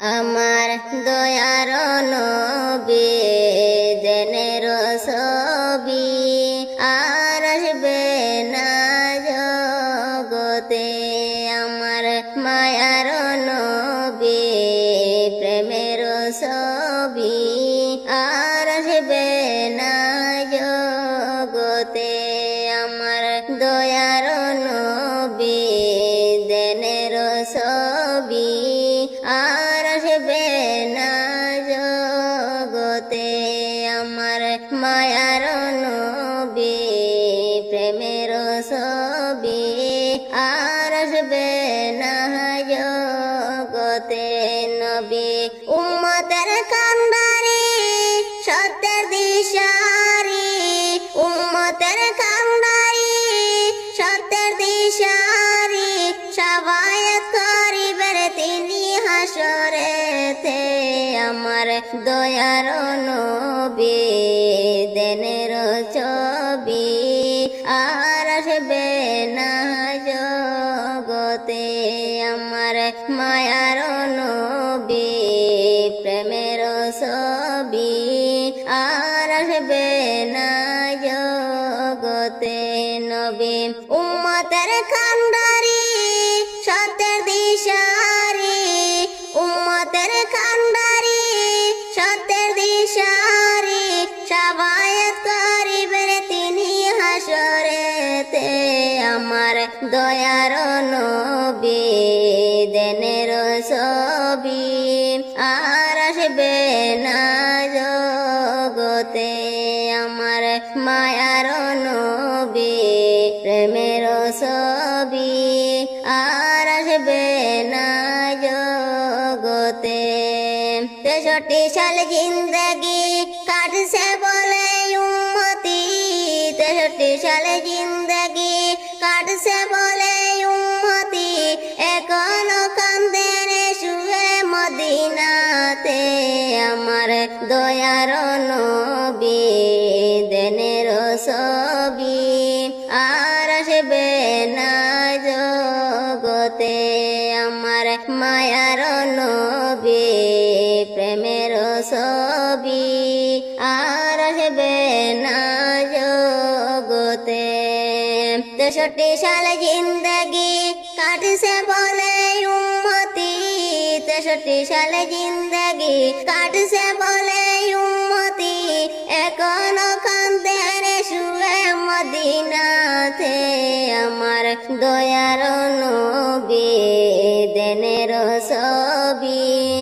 আমার দয়ার নবী দেনের ছবি আর আসবে না জগতে। আমার মায়ার নবী প্রেমের ছবি আর আসবে না জগতে। আমার দয়ার নবী দেনের ছবি আর আসবে না জগতে। আমার মায়ার নবী প্রেমের ছবি আর আসবে না জগতে। নবী উম্মতের কান্ডারি সত্যের দিশারি, উম্মতের কান্ডারি সত্যের দিশারি, সাবায়াত করিবেন তিনি হাসরেতে। আমার দয়ার নবী দেনের ছবি আর আসবে না জগতে। আমার মায়ার নবী প্রেমের ছবি আর আসবে না জগতে। নবী উম্মতের কান্ডারি সত্যের দিশারি, উম্মতের কান্ডারি সত্যের দিশারি, সাবায়াত করিবেন তিনি হাসরেতে। আমার দয়ার নবী দেনের ছবি আর আসবে না জগতে। আমার মায়ার নবী প্রেমের ছবি আর আসবে না জগতে। 63 সাল জিন্দগি কাটছে বলে উম্মতি, 63 সাল জিন্দগি কাটছে বলে উম্মতি, এখনো কান্দেন শুয়ে মদিনাতে। আমার দয়ার নবী দেনের ছবি আর আসবে না জগতে। আমার মায়ার নবী প্রেমের ছবি আর আসবে না জগতে। 63 সাল জিন্দগি কাটছে বলে উম্মতি, 63 সাল জিন্দগি কাটছে বলে উম্মতি, এখনো কান্দেন শুয়ে মদিনাতে। আমার দয়ার নবী দেনের